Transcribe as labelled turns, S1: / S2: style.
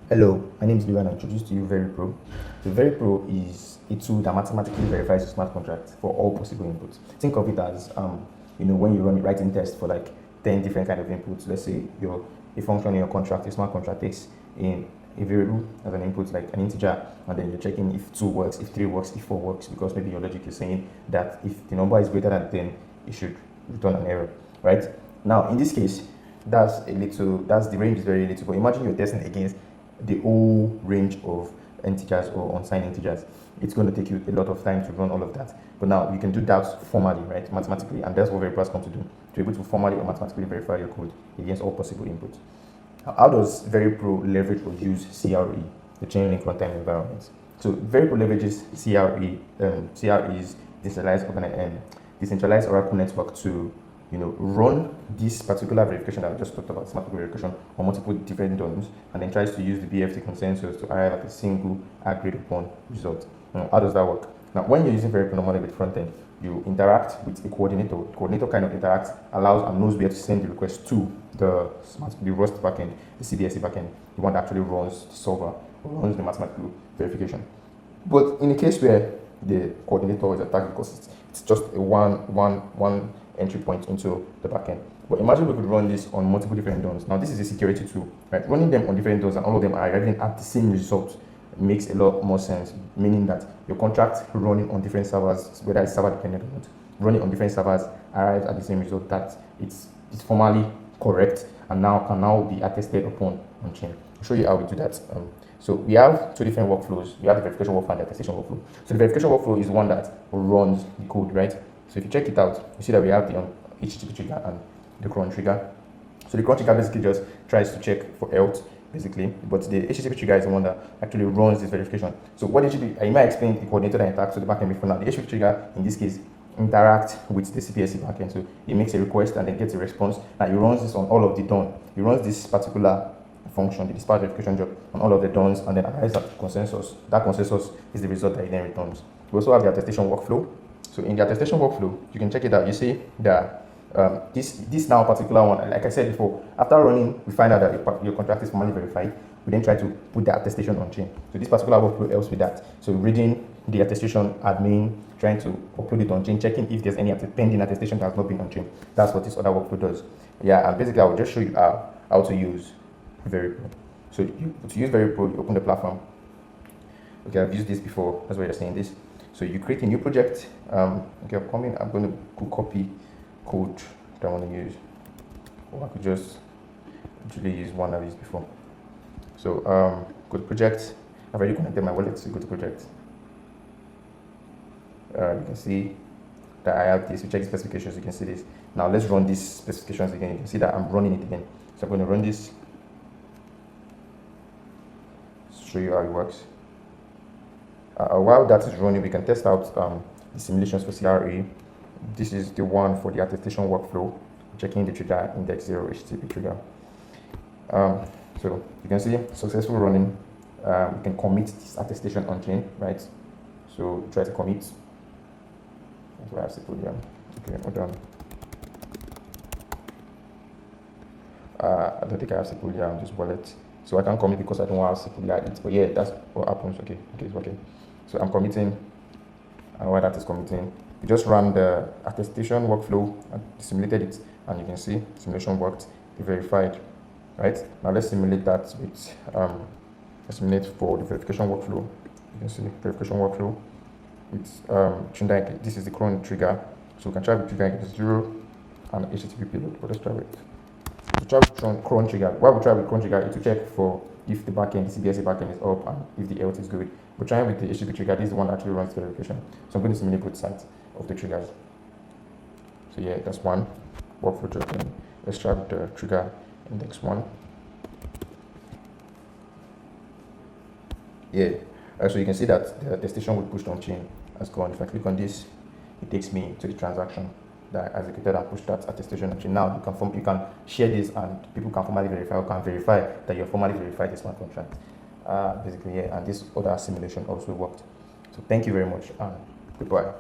S1: Hello, my name is Bill and I introduced to you veripro. So veripro is a tool that mathematically verifies a smart contract for all possible inputs. Think of it as when you run a writing test for like 10 different kind of inputs. Let's say a function in your contract, a smart contract takes in a variable as an input, like an integer, and then you're checking if 2 works, if 3 works, if 4 works, because maybe your logic is saying that if the number is greater than 10, it should return an error, right? Now in this case, that's the range is very little, but imagine you're testing against the whole range of integers or unsigned integers. It's going to take you a lot of time to run all of that. But now you can do that formally, right, mathematically, and that's what veripro has come to do, to be able to formally or mathematically verify your code against all possible inputs. How does veripro leverage or use CRE, the chain link runtime environment? So veripro leverages CRE. CRE is decentralized Oracle network to run this particular verification that I just talked about, smart verification, on multiple different DOMs, and then tries to use the BFT consensus to arrive at a single agreed upon result. Now, how does that work? Now, when you're using veripro normally with frontend, you interact with a coordinator. The coordinator kind of interacts, allows and knows where to send the request to the Rust backend, the CBSE backend, the one that actually runs the solver or runs the mathematical verification. But in a case where the coordinator is attacked because it's just a one entry point into the backend. But imagine we could run this on multiple different DOMs. Now this is a security tool, right? Running them on different DOMs and all of them are arriving at the same result makes a lot more sense, meaning that your contract running on different servers, whether it's server dependent or not, running on different servers arrives at the same result, that it's formally correct and can now be attested upon on chain. I'll show you how we do that. So we have two different workflows. We have the verification workflow and the attestation workflow. So the verification workflow is one that runs the code, right? So if you check it out, you see that we have the HTTP trigger and the cron trigger. So the cron trigger basically just tries to check for else, basically, but the HTTP trigger is the one that actually runs this verification. So what HTTP, I might explain the coordinator that interacts with the backend before now. The HTTP trigger, in this case, interacts with the CPSC backend. So it makes a request and then gets a response. And it runs this on all of the DOM. It runs this particular function, the dispatch verification job, on all of the DOMs and then arrives at consensus. That consensus is the result that it then returns. We also have the attestation workflow. So in the attestation workflow, you can check it out. You see that this now particular one, like I said before, after running, we find out that your contract is formally verified. We then try to put the attestation on chain. So this particular workflow helps with that. So reading the attestation admin, trying to upload it on chain, checking if there's any pending attestation that has not been on chain. That's what this other workflow does. Yeah, and basically I will just show you how to use veripro. So to use veripro, you open the platform. Okay, I've used this before. That's why you're saying this. So you create a new project. Okay, I'm going to go copy code that I want to use, or I could just actually use one I've used before. So go to project. I've already connected my wallet to go to project. You can see that I have this. You check the specifications. You can see this. Now let's run these specifications again. You can see that I'm running it again. So I'm going to run this. Show you how it works. While that is running, we can test out the simulations for CRE. This is the one for the attestation workflow, checking the trigger index 0 HTTP trigger. So you can see successful running. We can commit this attestation on chain, right? So try to commit. That's why I have to put down. Okay, hold on. I don't think I have to put down this wallet. So I can't commit because I don't want to put it. But yeah, that's what happens. Okay, it's working. So I'm committing, and while that is committing, we just ran the attestation workflow and simulated it, and you can see simulation worked, it verified, right? Now let's simulate that with, let's simulate for the verification workflow. You can see verification workflow with, this is the cron trigger, so we can try with trigger 0 and HTTP payload, but let's try with. To try with cron trigger, why we try with cron trigger is to check for if the backend, the CBSE backend is up and if the else is good. We're trying with the HTTP trigger. This is the one that actually runs the verification. So I'm going to simulate both sides of the triggers. So yeah, that's one workflow job. Let's try with the trigger index 1. Yeah, so you can see that the attestation we pushed on chain has gone. If I click on this, it takes me to the transaction that I executed and pushed that attestation on chain. Now you can share this and people can formally verify or can verify that you're formally verified the smart contract. Basically, yeah, and this other simulation also worked. So thank you very much and goodbye.